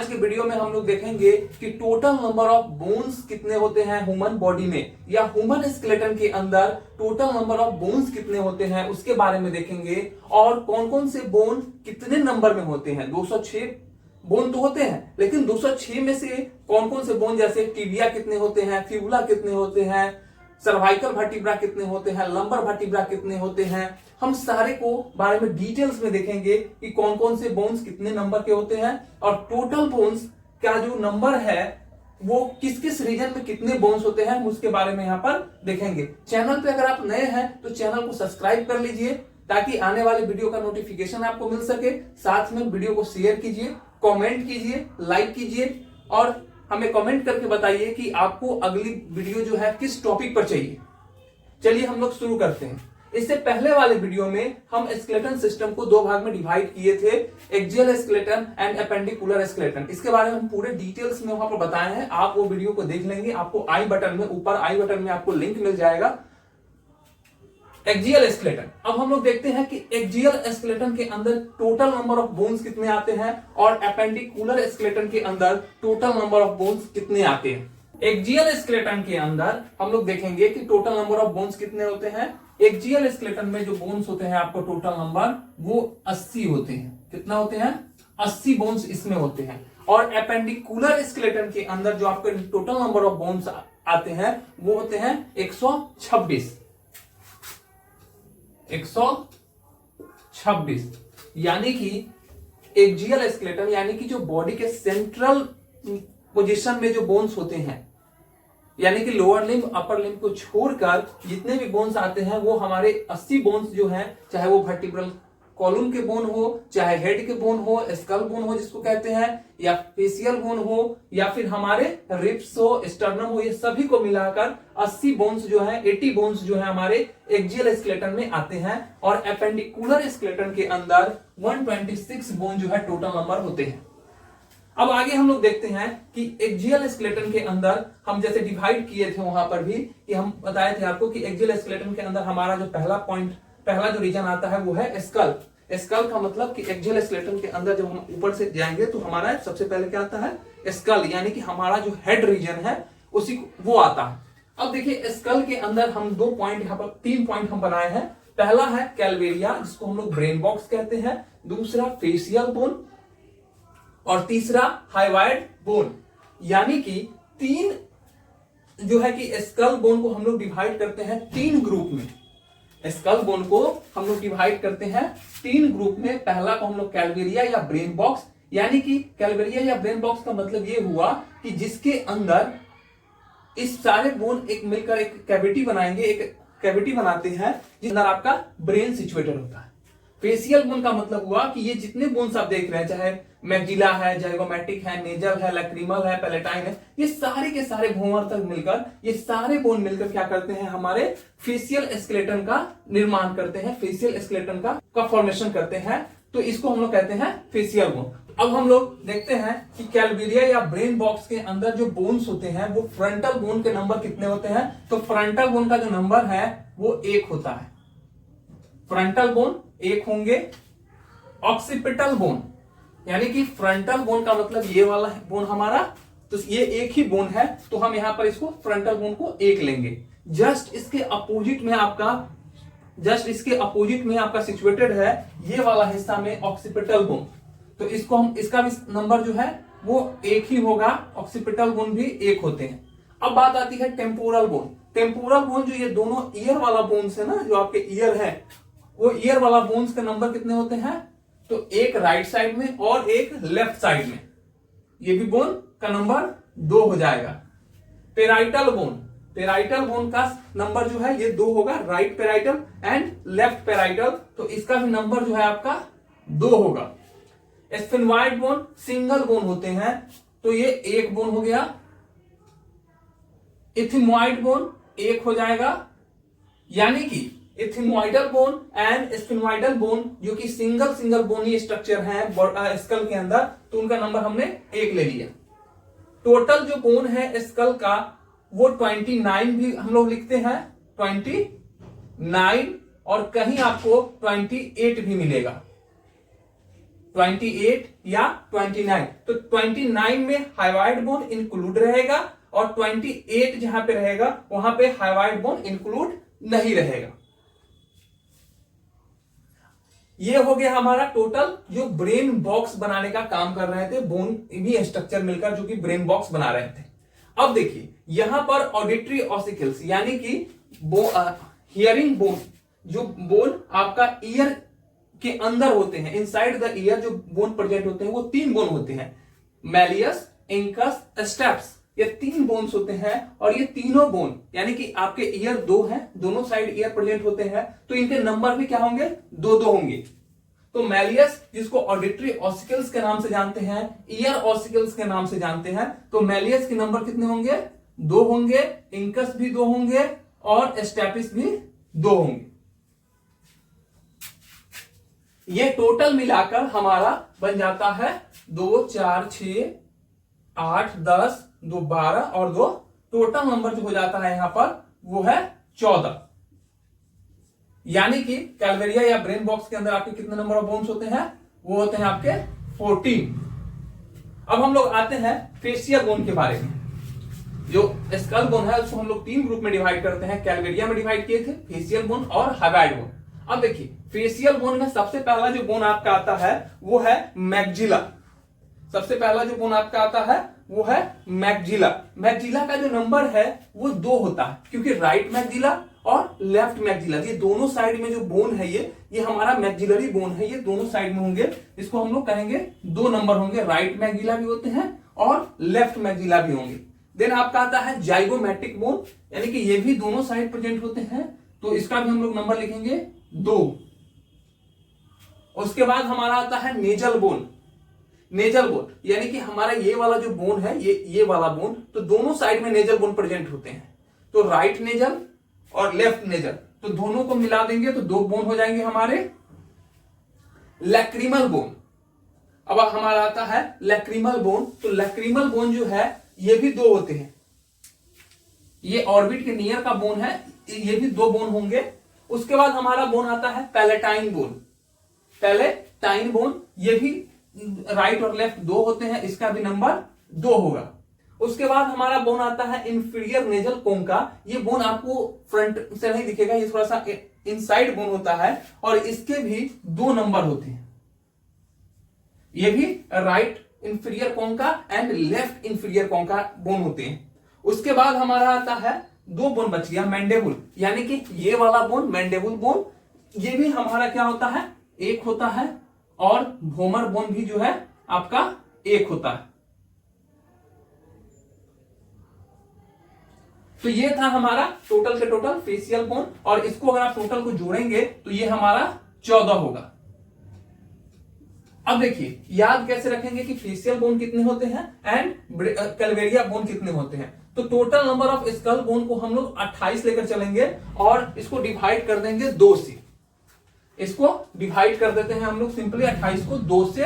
के वीडियो में हम लोग देखेंगे कि टोटल नंबर ऑफ बोन्स कितने होते हैं ह्यूमन बॉडी में, या ह्यूमन स्केलेटन के अंदर टोटल नंबर ऑफ बोन्स कितने होते हैं उसके बारे में देखेंगे, और कौन कौन से बोन कितने नंबर में होते हैं। 206 बोन तो होते हैं, लेकिन 206 में से कौन कौन से बोन, जैसे टिबिया कितने होते हैं, फिबुला कितने होते हैं, सर्वाइकल वर्टिब्रा कितने होते हैं, लंबर वर्टिब्रा कितने होते हैं, हम सारे को बारे में डिटेल्स में देखेंगे कि कौन कौन से बोन्स कितने नंबर के होते हैं, और टोटल बोन्स का जो नंबर है वो किस किस रीजन में कितने बोन्स होते हैं उसके बारे में यहाँ पर देखेंगे। चैनल पे अगर आप नए हैं तो चैनल को सब्सक्राइब कर लीजिए ताकि आने वाले वीडियो का नोटिफिकेशन आपको मिल सके। साथ में वीडियो को शेयर कीजिए, कमेंट कीजिए, लाइक कीजिए, और हमें कमेंट करके बताइए कि आपको अगली वीडियो जो है किस टॉपिक पर चाहिए। चलिए हम लोग शुरू करते हैं। इससे पहले वाले वीडियो में हम स्केलेटन सिस्टम को दो भाग में डिवाइड किए थे, axial skeleton and appendicular skeleton. इसके बारे में हम पूरे डिटेल्स में वहां पर बताए हैं, आप वो वीडियो को देख लेंगे। आपको आई बटन में, ऊपर आई बटन में आपको लिंक मिल जाएगा। एक्सियल स्केलेटन, अब हम लोग देखते हैं कि एक्सियल स्केलेटन के अंदर टोटल नंबर ऑफ बोन्स कितने आते हैं, और एपेंडिकुलर स्केलेटन के अंदर टोटल नंबर ऑफ बोन्स कितने आते हैं। एक्सियल स्केलेटन के अंदर हम लोग देखेंगे कि टोटल नंबर ऑफ बोन्स कितने होते हैं। एक्सियल स्केलेटन में जो बोन्स होते हैं आपको टोटल नंबर वो 80 होते हैं। कितना होते हैं? 80 बोन्स इसमें होते हैं। और एपेंडिकुलर स्केलेटन के अंदर जो आपके टोटल नंबर ऑफ बोन्स आते हैं वो होते हैं 126। यानी कि एक्सियल स्केलेटन यानी कि जो बॉडी के सेंट्रल पोजीशन में जो बोन्स होते हैं, यानी कि लोअर लिम्ब अपर लिम्ब को छोड़कर जितने भी बोन्स आते हैं वो हमारे 80 बोन्स जो हैं, चाहे वो वर्टिब्रल कॉलम के बोन हो, चाहे हेड के बोन हो, स्कल बोन हो जिसको कहते हैं, या फेशियल बोन हो, या फिर हमारे रिब्स हो, स्टर्नम हो, ये सभी को मिलाकर 80 बोन्स जो है, 80 बोन्स जो है हमारे एक्सियल स्केलेटन में आते हैं। और एपेंडिकुलर स्केलेटन के अंदर 126 बोन जो है टोटल नंबर होते हैं। अब आगे हम लोग देखते हैं कि एक्सियल स्केलेटन के अंदर हम जैसे डिवाइड किए थे वहां पर भी, कि हम बताए थे आपको कि एक्सियल स्केलेटन के अंदर हमारा जो पहला जो रीजन आता है वो है स्कल। स्कल का मतलब कि एक्सियल स्केलेटन के अंदर जब हम ऊपर से जाएंगे तो हमारा सबसे पहले क्या आता है? स्कल, यानी कि हमारा जो हेड रीजन है उसी वो आता है। अब देखिए स्कल के अंदर हम 2 पॉइंट, यहाँ पर 3 पॉइंट हम बनाए हैं। पहला है कैलवेरिया जिसको हम लोग ब्रेन बॉक्स कहते हैं, दूसरा फेशियल बोन, और तीसरा हाइवाइड बोन। यानी कि 3 जो है कि स्कल बोन को हम लोग डिवाइड करते हैं 3 ग्रुप में। स्कल बोन को हम लोग डिवाइड करते हैं 3 ग्रुप में। पहला को हम लोग कैलवेरिया या ब्रेन बॉक्स, यानी कि कैलवेरिया या ब्रेन बॉक्स का मतलब ये हुआ कि जिसके अंदर इस सारे बोन एक मिलकर एक कैविटी बनाएंगे, एक कैविटी बनाते हैं जिसके अंदर आपका ब्रेन सिचुएटेड होता है। फेशियल बोन का मतलब हुआ कि ये जितने बोन्स आप देख रहे हैं, चाहे मैक्जिला है, जाइगोमैटिक है, नेजल है, लैक्रिमल है, पैलेटाइन है, ये सारे के सारे भूमर तक मिलकर, ये सारे बोन मिलकर क्या करते हैं? हमारे फेशियल स्केलेटन का निर्माण करते हैं, फेशियल स्केलेटन का फॉर्मेशन करते हैं। तो इसको हम लोग कहते हैं फेशियल बोन। अब हम लोग देखते हैं कि कैलवेरिया या ब्रेन बॉक्स के अंदर जो बोन्स होते हैं वो फ्रंटल बोन के नंबर कितने होते हैं? तो फ्रंटल बोन का जो नंबर है वो 1 होता है। फ्रंटल बोन 1 होंगे। ऑक्सीपिटल बोन, यानी कि फ्रंटल बोन का मतलब ये वाला बोन हमारा, तो ये एक ही बोन है, तो हम यहां पर इसको फ्रंटल बोन को 1 लेंगे। जस्ट इसके अपोजिट में आपका सिचुएटेड है ये वाला हिस्सा में ऑक्सीपिटल बोन, तो इसको हम, इसका भी नंबर जो है वो 1 ही होगा। ऑक्सीपिटल बोन भी 1 होते हैं। अब बात आती है टेम्पोरल बोन। टेम्पोरल बोन जो ये दोनों ईयर वाला बोन्स है ना, जो आपके ईयर है, वो ईयर वाला बोन्स के नंबर कितने होते हैं? तो एक राइट साइड में और एक लेफ्ट साइड में, ये भी बोन का नंबर 2 हो जाएगा। पेराइटल बोन का नंबर जो है ये 2 होगा, right parietal and left parietal, तो इसका भी नंबर जो है आपका 2 होगा। स्फिनोइड बोन सिंगल बोन होते हैं, तो ये 1 बोन हो गया। इथिमोइड बोन 1 हो जाएगा, यानी कि इथिमोइडल बोन एंड स्फिनोइडल बोन जो कि सिंगल बोनी स्ट्रक्चर है स्कल के अंदर, तो उनका नंबर हमने 1 ले लिया। टोटल जो बोन है स्कल का वो 29 भी हम लोग लिखते हैं, 29, और कहीं आपको 28 भी मिलेगा। 28 या 29। तो 29 में हाइवाइड बोन इंक्लूड रहेगा और 28 जहां पे रहेगा वहां पे हाइवाइड बोन इंक्लूड नहीं रहेगा। ये हो गया हमारा टोटल जो ब्रेन बॉक्स बनाने का काम कर रहे थे, बोन भी स्ट्रक्चर मिलकर जो कि ब्रेन बॉक्स बना रहे थे। अब देखिए यहां पर ऑडिटरी ऑसिकल्स यानी कि हियरिंग बोन, जो बोन आपका ईयर के अंदर होते हैं, इनसाइड द ईयर जो बोन प्रेजेंट होते हैं वो 3 बोन होते हैं, मैलियस, इंकस, स्टेप्स। ये 3 बोन्स होते हैं और ये तीनों बोन यानी कि आपके ईयर 2 हैं, दोनों साइड ईयर प्रेजेंट होते हैं, तो इनके नंबर भी क्या होंगे, 2-2 होंगे। तो मैलियस जिसको ऑडिटरी ऑसिकल्स के नाम से जानते हैं, ईयर ऑसिकल्स के नाम से जानते हैं, तो मैलियस के नंबर कितने होंगे, 2 होंगे, इंकस भी 2 होंगे और स्टेपिस भी 2 होंगे। ये टोटल मिलाकर हमारा बन जाता है 2, 4, 6, 8, 10, 2, 12 और 2, टोटल नंबर जो हो जाता है यहां पर वो है 14। यानी कि कैलवेरिया या ब्रेन बॉक्स के अंदर आपके कितने नंबर ऑफ बोन्स होते हैं, वो होते हैं आपके 14। अब हम लोग आते हैं फेशियल बोन के बारे में। जो स्कल बोन है उसको हम लोग 3 ग्रुप में डिवाइड करते हैं, कैलवेरिया में डिवाइड किए थे, फेशियल बोन और हाइवाइड बोन। अब देखिए फेशियल बोन में सबसे पहला जो बोन आपका आता है वो है मैक्जिला। सबसे पहला जो बोन आपका आता है वो है मैक्जिला। मैक्जिला का जो नंबर है वो 2 होता है, क्योंकि राइट मैक्जिला और लेफ्ट मैक्जिला ये दोनों साइड में जो बोन है ये हमारा मैक्जिलरी बोन है, ये दोनों साइड में होंगे, इसको हम लोग कहेंगे 2 नंबर होंगे, राइट मैक्जिला भी होते हैं और लेफ्ट मैक्जिला भी होंगे। देन आपका आता है जाइगोमैटिक बोन, यानी कि ये भी दोनों साइड प्रेजेंट होते हैं, तो इसका भी हम लोग नंबर लिखेंगे 2। उसके बाद हमारा आता है नेजल बोन। नेजल बोन यानी कि हमारा ये वाला जो बोन है, ये वाला बोन, तो दोनों साइड में नेजल बोन प्रेजेंट होते हैं, तो राइट नेजल और लेफ्ट नेजल, तो दोनों को मिला देंगे तो 2 बोन हो जाएंगे हमारे। लैक्रिमल बोन, अब हमारा आता है लैक्रिमल बोन, तो लैक्रिमल बोन जो है ये भी 2 होते हैं, ये ऑर्बिट के नियर का बोन है, ये भी 2 बोन होंगे। उसके बाद हमारा बोन आता है पैलेटाइन बोन। पैलेटाइन बोन ये भी राइट और लेफ्ट 2 होते हैं, इसका भी नंबर 2 होगा। उसके बाद हमारा बोन आता है इंफीरियर नेजल कोंका। ये बोन आपको फ्रंट से नहीं दिखेगा, ये थोड़ा सा इनसाइड बोन होता है और इसके भी 2 नंबर होते हैं, ये भी right inferior concha and left inferior concha bone होते हैं। उसके बाद हमारा आता है 2 बोन बच गया, मैंडेबुल, यानी कि ये वाला बोन मैंडेबुल बोन, ये भी हमारा क्या होता है, 1 होता है, और भोमर बोन भी जो है आपका 1 होता है। तो ये था हमारा टोटल के टोटल फेशियल बोन, और इसको अगर आप टोटल को जोड़ेंगे तो ये हमारा 14 होगा। अब देखिए याद कैसे रखेंगे कि फेशियल बोन कितने होते हैं एंड कैलवेरिया बोन कितने होते हैं। तो total number of skull bone को हम लोग 28 लेकर चलेंगे और इसको डिवाइड कर देंगे 2 से। इसको डिवाइड कर देते हैं हम लोग सिंपली 28 को 2 से,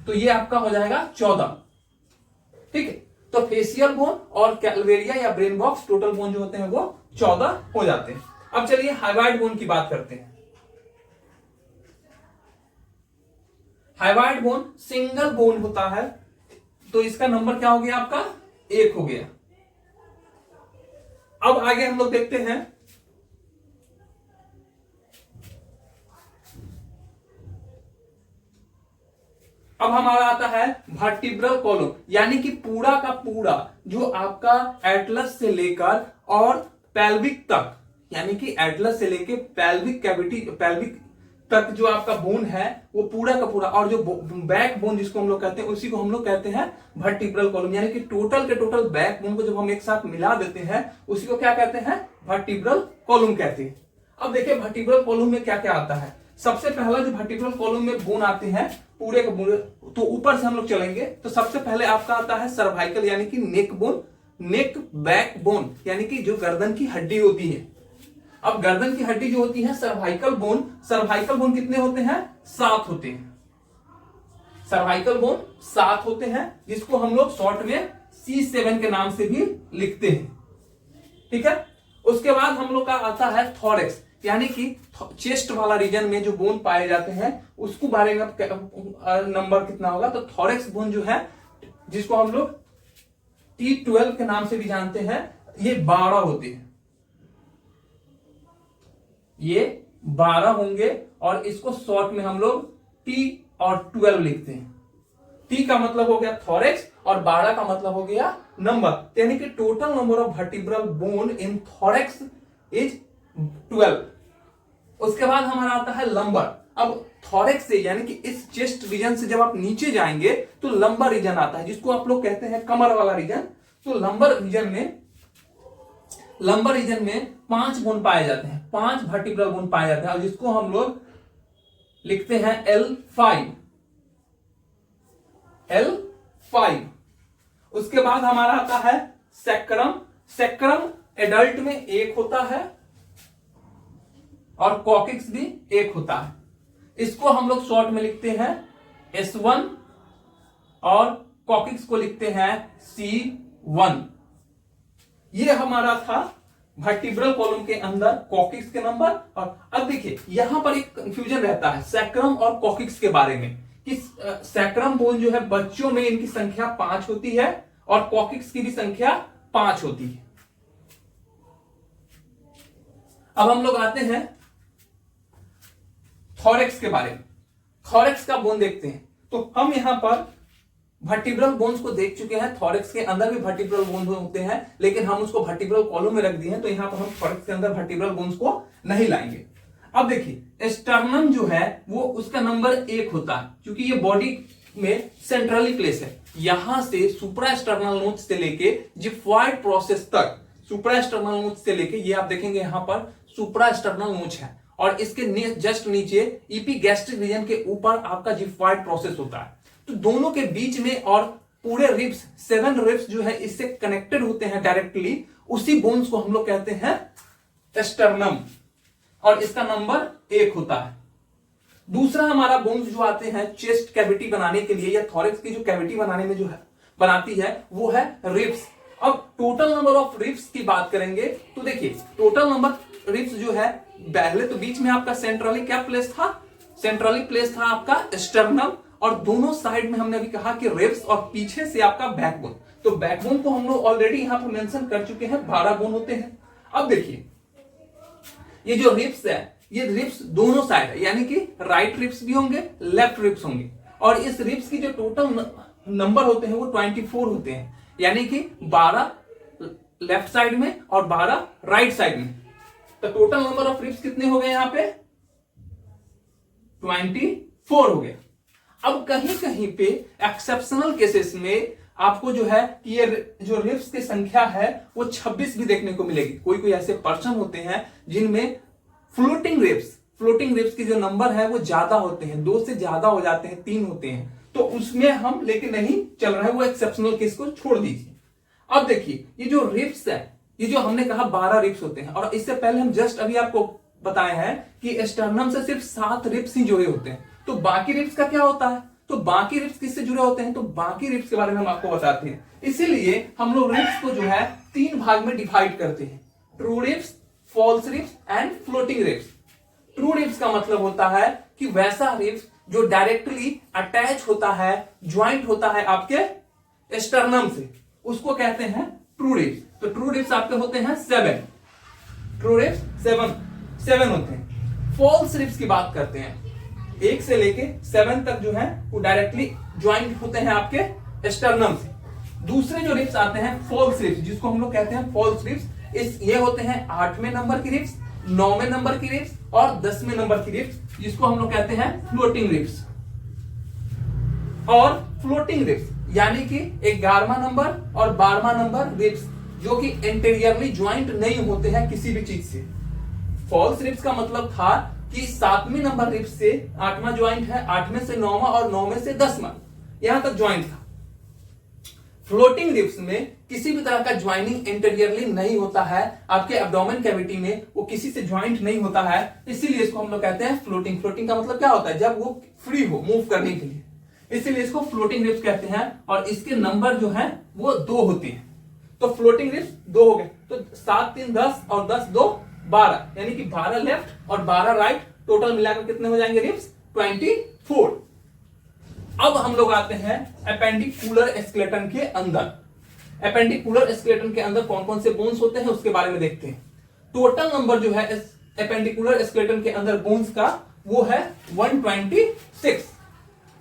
तो ये आपका हो जाएगा 14। ठीक है, तो फेशियल बोन और कैलवेरिया या ब्रेन बॉक्स टोटल बोन जो होते हैं वो 14 हो जाते हैं। अब चलिए हाइवाइड बोन की बात करते हैं। हाइवाइड बोन सिंगल बोन होता है, तो इसका नंबर क्या हो गया आपका, 1 हो गया। अब आगे हम लोग देखते हैं अब हमारा आता है वर्टिब्रल कॉलम, यानी कि पूरा का पूरा जो आपका एटलस से लेकर और पेल्विक तक, यानी कि एटलस से लेकर पेल्विक कैविटी, पेल्विक तक जो आपका बोन है वो पूरा का पूरा, और जो बैक बोन जिसको हम लोग कहते हैं उसी को हम लोग कहते हैं वर्टिब्रल कॉलम, यानी कि टोटल के टोटल बैक बोन को जब हम एक साथ मिला देते हैं उसी को क्या कहते हैं, वर्टिब्रल कॉलम कहते हैं। अब देखिए वर्टिब्रल कॉलम में क्या क्या आता है। सबसे पहला जो वर्टिब्रल कॉलम में बोन आते हैं पूरे के पूरे, तो ऊपर से हम लोग चलेंगे तो सबसे पहले आपका आता है सर्वाइकल यानी कि नेक बोन, नेक बैक बोन यानी कि जो गर्दन की हड्डी होती है। अब गर्दन की हड्डी जो होती है सर्वाइकल बोन, सर्वाइकल बोन कितने होते हैं, 7 होते हैं। सर्वाइकल बोन 7 होते हैं, जिसको हम लोग शॉर्ट में C7 के नाम से भी लिखते हैं। ठीक है, उसके बाद हम लोग का आता है थॉरेक्स, यानी कि चेस्ट वाला रीजन में जो बोन पाए जाते हैं उसको बारे में नंबर कितना होगा, तो थोरेक्स बोन जो है जिसको हम लोग T12 के नाम से भी जानते हैं, ये 12 होते हैं, ये 12 होंगे और इसको शॉर्ट में हम लोग T और 12 लिखते हैं। T का मतलब हो गया थोरेक्स और 12 का मतलब हो गया नंबर, यानी कि total number of vertebral bone in thorax is 12। उसके बाद हमारा आता है लंबर। अब थोरेक्स से यानी कि इस चेस्ट रीजन से जब आप नीचे जाएंगे तो लंबर रीजन आता है, जिसको आप लोग कहते हैं कमर वाला रीजन। तो लंबर रीजन में 5 बोन पाए जाते हैं, 5 वर्टिब्रल बोन पाए जाते हैं और जिसको हम लोग लिखते हैं L5। उसके बाद हमारा आता है सेक्रम एडल्ट में 1 होता है और कॉकिक्स भी 1 होता है। इसको हम लोग शॉर्ट में लिखते हैं S1 और कॉकिक्स को लिखते हैं C1। ये हमारा था वर्टिब्रल कॉलम के अंदर कॉकिक्स के नंबर। और अब देखिए यहां पर एक कंफ्यूजन रहता है सैक्रम और कॉकिक्स के बारे में कि सैक्रम बोन जो है बच्चों में इनकी संख्या 5 होती है और कॉकिक्स की भी संख्या 5 होती है। अब हम लोग आते हैं थोरेक्स के बारे में। थोरेक्स का बोन देखते हैं तो हम यहां पर वर्टिब्रल बोन्स को देख चुके हैं। थोरेक्स के अंदर भी वर्टिब्रल बोन होते हैं, लेकिन हम उसको वर्टिब्रल कॉलम में रख दिए हैं, तो यहां पर हम थोरेक्स के अंदर वर्टिब्रल बोन्स को नहीं लाएंगे। अब देखिए स्टर्नम जो है वो उसका नंबर 1 होता है, क्योंकि ये बॉडी में सेंट्रली प्लेस है। यहां से सुप्रास्टर्नल नोच से लेके जिफॉइड प्रोसेस तक, सुप्रास्टर्नल नोच से लेके ये आप देखेंगे यहां पर सुप्रास्टर्नल नोच है और इसके जस्ट नीचे इपीगैस्ट्रिक रीजन के ऊपर आपका जिफॉइड प्रोसेस होता है। तो दोनों के बीच में और पूरे रिब्स 7 रिब्स जो है इससे कनेक्टेड होते हैं डायरेक्टली, उसी बोन्स को हम लोग कहते हैं स्टर्नम और इसका नंबर 1 होता है। दूसरा हमारा बोन्स जो आते हैं चेस्ट कैविटी बनाने के लिए या थोरेक्स की जो कैविटी बनाने में जो है बनाती है वो है रिब्स। अब टोटल नंबर ऑफ रिब्स की बात करेंगे तो देखिए टोटल नंबर रिब्स जो है, पहले तो बीच में आपका सेंट्रली क्या प्लेस था, सेंट्रली प्लेस था आपका स्टर्नम और दोनों साइड में हमने अभी कहा कि रिब्स और पीछे से आपका बैकबोन। तो बैकबोन को हम लोग ऑलरेडी यहां पर मेंशन कर चुके हैं, 12 बोन होते हैं। अब देखिए ये जो रिब्स है ये रिब्स दोनों साइड है, यानी कि राइट रिब्स भी होंगे लेफ्ट रिब्स होंगे और इस रिब्स की जो टोटल नंबर होते हैं वो 24 होते हैं, यानी कि 12 लेफ्ट साइड में और 12 राइट साइड में। तो टोटल नंबर ऑफ रिब्स कितने हो गए यहां पे 24 हो गए। अब कहीं कहीं पे एक्सेप्शनल केसेस में आपको जो है कि ये जो रिब्स की संख्या है वो 26 भी देखने को मिलेगी। कोई कोई ऐसे पर्सन होते हैं जिनमें फ्लोटिंग रिब्स की जो नंबर है वो ज्यादा होते हैं, 2 से ज्यादा हो जाते हैं, 3 होते हैं, तो उसमें हम लेके नहीं चल रहे हैं, वो एक्सेप्शनल केस को छोड़ दीजिए। अब देखिए ये जो रिब्स है, ये जो हमने कहा 12 रिब्स होते हैं और इससे पहले हम जस्ट अभी आपको बताए हैं कि स्टर्नम से सिर्फ 7 रिब्स ही जुड़े होते हैं। तो बाकी रिब्स का क्या होता है, तो बाकी रिब्स किससे जुड़े होते हैं, तो बाकी रिब्स के बारे में हम आपको बताते हैं। इसीलिए हम लोग रिब्स को जो है 3 भाग में डिवाइड करते हैं, true ribs, false ribs and floating ribs. True ribs का मतलब होता है कि वैसा रिब्स जो डायरेक्टली अटैच होता है, ज्वाइंट होता है आपके स्टर्नम से, उसको कहते हैं ट्रू रिब्स। तो ट्रू रिब्स आपके होते हैं 7, ट्रू रिब्स 7 होते हैं। फॉल्स रिब्स की बात करते हैं, 1 से लेके 7 तक जो है वो डायरेक्टली ज्वाइंट होते हैं आपके स्टर्नम से। दूसरे जो रिब्स आते हैं फॉल्स रिब्स, जिसको हम लोग कहते हैं फॉल्स रिब्स, ये होते हैं 8वें नंबर की रिब्स, 9वें नंबर की रिब्स और 10वें नंबर की रिब्स, जिसको हम लोग कहते हैं फ्लोटिंग रिब्स। और फ्लोटिंग रिब्स यानी कि 11वां नंबर और 12वां नंबर रिब्स जो कि इंटीरियरली ज्वाइंट नहीं होते हैं किसी भी चीज से। फॉल्स रिब्स का मतलब था कि 7वें नंबर रिब्स से 8वां ज्वाइंट है, 8वें से 9वां और 9वें से 10वां, यहां तक ज्वाइंट था। फ्लोटिंग रिब्स में किसी भी तरह का ज्वाइनिंग इंटीरियरली नहीं होता है, आपके एब्डोमेन कैविटी में वो किसी से ज्वाइंट नहीं होता है, इसीलिए इसको हम लोग कहते हैं फ्लोटिंग। फ्लोटिंग का मतलब क्या होता है, जब वो फ्री हो मूव करने के लिए, इसीलिए इसको फ्लोटिंग रिब्स कहते हैं। और इसके नंबर जो है वो 2 होते हैं। तो फ्लोटिंग रिब्स 2 हो गए, तो 7 3 10 और 10 2 12, यानी कि 12 लेफ्ट और 12 राइट, टोटल मिलाकर कितने हो जाएंगे रिब्स? 24। अब हम लोग आते हैं एपेंडिकुलर स्केलेटन के अंदर। एपेंडिकुलर स्केलेटन के अंदर कौन कौन से बोन्स होते हैं उसके बारे में देखते हैं। टोटल नंबर जो है एपेंडिकुलर स्केलेटन के अंदर बोन्स का वो है 126।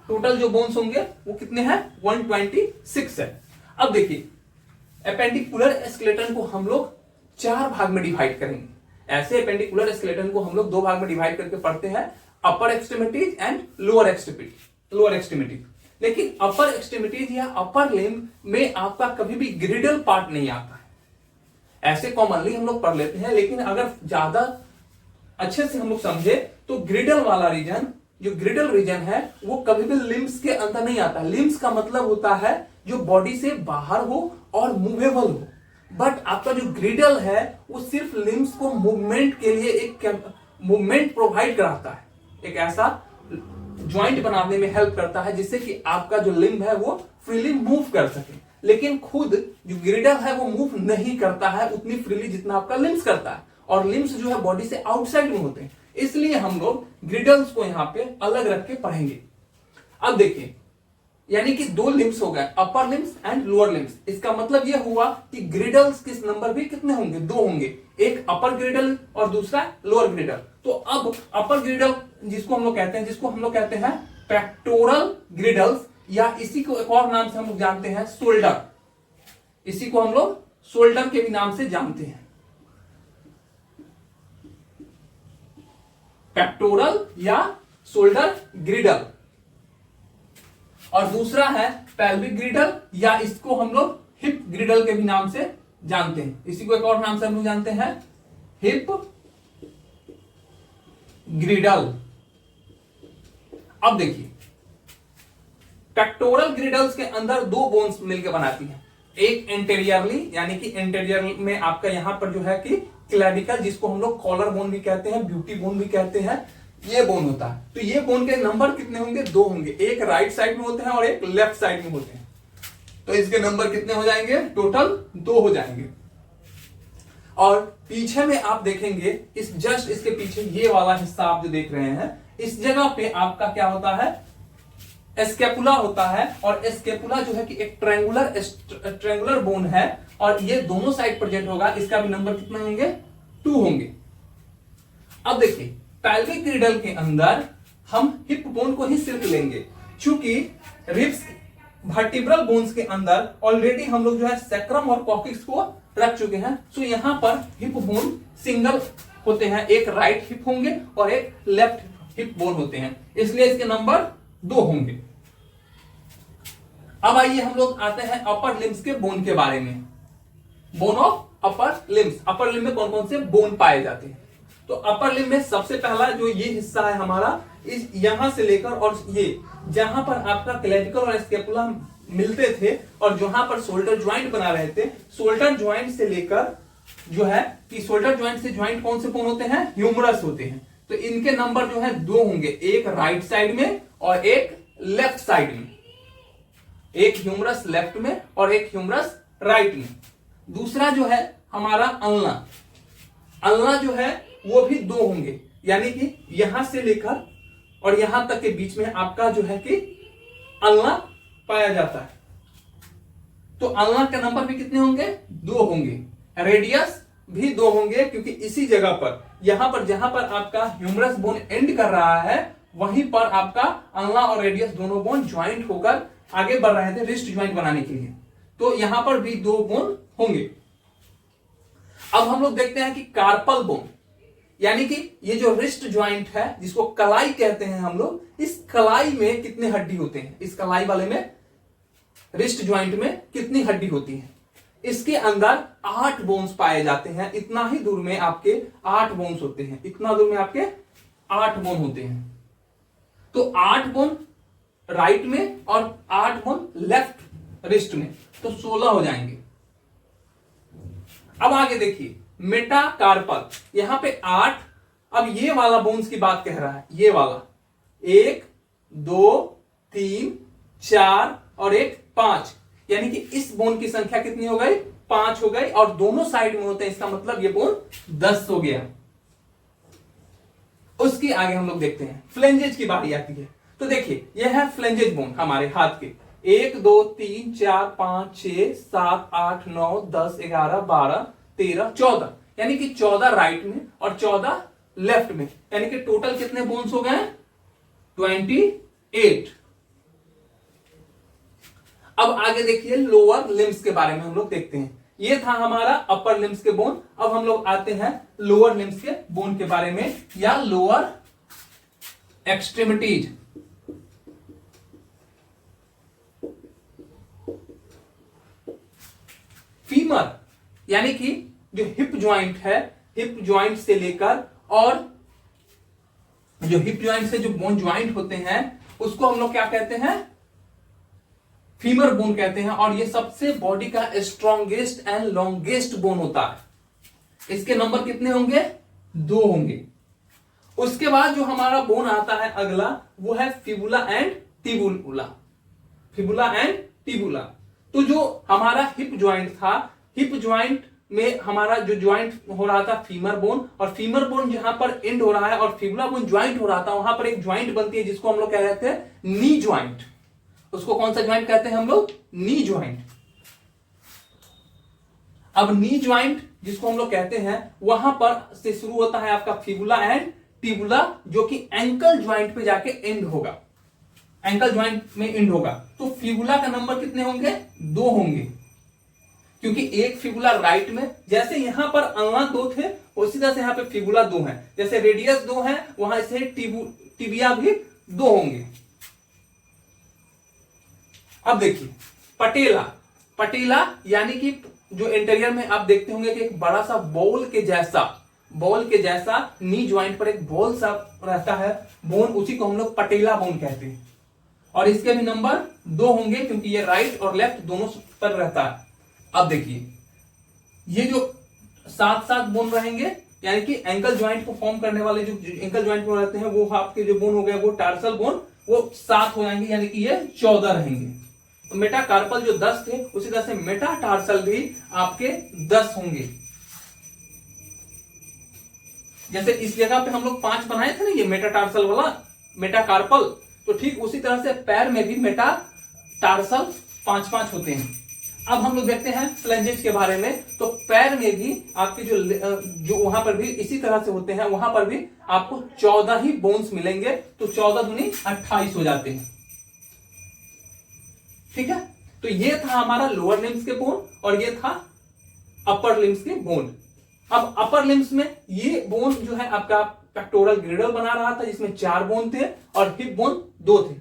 टोटल जो बोन्स होंगे वो कितने हैं? 126 है। अब देखिए एपेंडिकुलर स्केलेटन को हम लोग 4 भाग में डिवाइड करेंगे। ऐसे एपेंडिकुलर स्केलेटन को हम लोग 2 भाग में डिवाइड करके पढ़ते हैं, अपर एक्सट्रीमिटीज एंड लोअर एक्सट्रीमिटीज। लेकिन अपर एक्सट्रीमिटीज या अपर लिम्ब में आपका कभी भी ग्रिडल पार्ट नहीं आता है। ऐसे कॉमनली हम लोग पढ़ लेते हैं, लेकिन अगर ज्यादा अच्छे से हम लोग समझे तो ग्रिडल वाला रीजन, जो ग्रिडल रीजन है वो कभी भी लिम्स के अंदर नहीं आता। लिम्स का मतलब होता है जो बॉडी से बाहर हो और मूवेबल हो, बट आपका जो ग्रिडल है वो सिर्फ लिम्स को मूवमेंट के लिए एक मूवमेंट प्रोवाइड कराता है, एक ऐसा ज्वाइंट बनाने में हेल्प करता है जिससे कि आपका जो लिम्ब है वो फ्रीली मूव कर सके। लेकिन खुद जो ग्रिडल है वो मूव नहीं करता है उतनी फ्रीली जितना आपका लिम्स करता है, और लिम्स जो है बॉडी से आउटसाइड में होते हैं, इसलिए हम लोग ग्रिडल्स को यहां पे अलग रख के पढ़ेंगे। अब देखिए, यानी कि 2 लिम्स हो गए, upper limbs and lower limbs. इसका मतलब यह हुआ कि ग्रिडल्स किस नंबर भी कितने होंगे? 2 होंगे, एक अपर ग्रिडल और दूसरा लोअर ग्रिडल। तो अब अपर ग्रिडल जिसको हम लोग कहते हैं पेक्टोरल ग्रिडल्स, या इसी को एक और नाम से हम लोग जानते हैं शोल्डर। इसी को हम लोग शोल्डर के भी नाम से जानते हैं, पेक्टोरल या शोल्डर ग्रिडल। और दूसरा है पेल्विक ग्रिडल, या इसको हम लोग हिप ग्रिडल के भी नाम से जानते हैं। इसी को एक और नाम से हम लोग जानते हैं हिप ग्रिडल। अब देखिए पेक्टोरल ग्रिडल्स के अंदर 2 बोन्स मिलकर बनाती हैं, एक एंटेरियरली, यानी कि एंटेरियर में आपका यहां पर जो है कि क्लेविकल, जिसको हम लोग कॉलर बोन भी कहते हैं, ब्यूटी बोन भी कहते हैं, ये बोन होता है। तो ये बोन के नंबर कितने होंगे? 2 होंगे, एक राइट साइड में होते हैं और एक लेफ्ट साइड में होते हैं। तो इसके नंबर कितने हो जाएंगे? टोटल 2 हो जाएंगे। और पीछे में आप देखेंगे, इस जस्ट इसके पीछे ये वाला हिस्सा आप जो देख रहे हैं, इस जगह पे आपका क्या होता है? स्कैपुला होता है। और स्कैपुला जो है कि एक ट्रायंगुलर बोन है, और ये दोनों साइड प्रेजेंट होगा। इसका भी नंबर कितने होंगे? 2 होंगे। अब देखिए पेल्विक ग्रिडल के अंदर हम हिप बोन को ही सिर्फ लेंगे, क्योंकि रिब्स वर्टिब्रल बोन्स के अंदर ऑलरेडी हम लोग जो है सैक्रम और कॉक्सिक्स को रख चुके हैं। सो यहां पर हिप बोन सिंगल होते हैं, एक राइट हिप होंगे और एक लेफ्ट हिप बोन होते हैं, इसलिए इसके नंबर 2 होंगे। अब आइए हम लोग आते हैं अपर लिम्स के बोन के बारे में। Bone of upper limbs, upper limb में कौन कौन से बोन पाए जाते हैं? तो अपर लिम्ब में सबसे पहला जो ये हिस्सा है हमारा, इस यहां से लेकर और ये जहां पर आपका क्लेविकल और स्कैपुला मिलते थे और जहां पर शोल्डर ज्वाइंट बना रहे थे, शोल्डर ज्वाइंट से लेकर जो है कि शोल्डर ज्वाइंट से ज्वाइंट कौन से बोन होते हैं? ह्यूमरस होते हैं। तो इनके नंबर जो है 2 होंगे, एक राइट साइड में और एक लेफ्ट साइड में, एक ह्यूमरस लेफ्ट में और एक ह्यूमरस राइट में। दूसरा जो है हमारा अल्ना, अल्ना जो है वो भी 2 होंगे, यानी कि यहां से लेकर और यहां तक के बीच में आपका जो है कि अल्ना पाया जाता है। तो अल्ना का नंबर भी कितने होंगे? 2 होंगे। रेडियस भी 2 होंगे, क्योंकि इसी जगह पर यहां पर जहां पर आपका ह्यूमरस बोन एंड कर रहा है वहीं पर आपका अल्ना और रेडियस दोनों बोन ज्वाइंट होकर आगे बढ़ रहे थे रिस्ट ज्वाइंट बनाने के लिए। तो यहां पर भी 2 बोन होंगे। अब हम लोग देखते हैं कि कार्पल बोन, यानी कि ये जो रिस्ट ज्वाइंट है जिसको कलाई कहते हैं हम लोग, इस कलाई में कितने हड्डी होते हैं? इस कलाई वाले में रिस्ट ज्वाइंट में कितनी हड्डी होती है? इसके अंदर 8 बोन्स पाए जाते हैं। इतना ही दूर में आपके 8 बोन्स होते हैं, इतना दूर में आपके 8 बोन होते हैं। तो 8 बोन राइट में और 8 बोन लेफ्ट रिस्ट में, तो 16 हो जाएंगे। अब आगे देखिए मेटाकार्पल, यहां पे 8। अब ये वाला बोन्स की बात कह रहा है, ये वाला 1 2 3 4 और 1 5, यानी कि इस बोन की संख्या कितनी हो गई? 5 हो गई, और दोनों साइड में होते हैं, इसका मतलब ये बोन 10 हो गया। उसकी आगे हम लोग देखते हैं फ्लेंजेज की बारी आती है। तो देखिए यह है फ्लेंजेज बोन हमारे हाथ के, 1 2 3 4 5 6 7 8 9 10 11 12 13 14, यानी कि 14 राइट में और 14 लेफ्ट में, यानी कि टोटल कितने बोन्स हो गए? 28। अब आगे देखिए लोअर लिम्स के बारे में हम लोग देखते हैं। ये था हमारा अपर लिम्स के बोन। अब हम लोग आते हैं लोअर लिम्स के बोन के बारे में, या लोअर एक्सट्रीमिटीज। फीमर यानी कि जो हिप ज्वाइंट है, हिप ज्वाइंट से लेकर और जो हिप ज्वाइंट से जो बोन ज्वाइंट होते हैं उसको हम लोग क्या कहते हैं? फीमर बोन कहते हैं। और ये सबसे बॉडी का स्ट्रॉन्गेस्ट एंड लॉन्गेस्ट बोन होता है। इसके नंबर कितने होंगे? 2 होंगे। उसके बाद जो हमारा बोन आता है अगला, वो है fibula and tibula. Fibula and tibula. तो जो हमारा हिप ज्वाइंट था, हिप ज्वाइंट में हमारा जो ज्वाइंट हो रहा था फीमर बोन, और फीमर बोन जहां पर एंड हो रहा है और फिबुला बोन ज्वाइंट हो रहा था, वहां पर एक ज्वाइंट बनती है जिसको हम लोग क्या कहते हैं? Knee joint. उसको कौन सा ज्वाइंट कहते हैं हम लोग? Knee joint. अब नी ज्वाइंट जिसको हम लोग कहते हैं, वहां पर से शुरू होता है आपका फिबुला एंड टिबुला, जो कि एंकल ज्वाइंट पे जाके एंड होगा, एंकल ज्वाइंट में एंड होगा। तो फिबुला का नंबर कितने होंगे? 2 होंगे, क्योंकि एक फिबुला राइट में, जैसे यहां पर अल्ना 2 थे उसी तरह से यहां पे फिबुला 2 है, जैसे रेडियस 2 है वहां से टिबिया भी 2 होंगे। अब देखिए पटेला। पटेला यानी कि जो इंटीरियर में आप देखते होंगे कि एक बड़ा सा बॉल के जैसा नी ज्वाइंट पर एक बॉल सा रहता है बोन, उसी को हम लोग पटेला बोन कहते हैं। और इसके भी नंबर 2 होंगे क्योंकि ये राइट और लेफ्ट दोनों पर रहता है। अब देखिए ये जो 7 बोन रहेंगे, यानी कि एंकल ज्वाइंट को फॉर्म करने वाले जो एंकल ज्वाइंट में रहते हैं, वो आपके जो बोन हो गए वो टार्सल बोन, वो 7 हो जाएंगे, यानी कि ये 14 रहेंगे। तो मेटाकार्पल जो 10 थे, उसी तरह से मेटाटार्सल भी आपके 10 होंगे। जैसे इस जगह पे हम लोग 5 बनाए थे ना, ये मेटाटार्सल वाला मेटाकार्पल, तो ठीक उसी तरह से पैर में भी मेटाटार्सल 5 होते हैं। अब हम लोग देखते हैं फ्लेंजेज के बारे में। तो पैर में भी आपके जो वहां पर भी इसी तरह से होते हैं, वहां पर भी आपको 14 ही बोन्स मिलेंगे। तो 14 दूनी 28 हो जाते हैं। ठीक है, तो ये था हमारा लोअर लिम्स के बोन और ये था अपर लिम्स के बोन। अब अपर लिम्स में ये बोन जो है आपका पेक्टोरल ग्रिडल बना रहा था, जिसमें 4 बोन थे और हिप बोन 2 थे।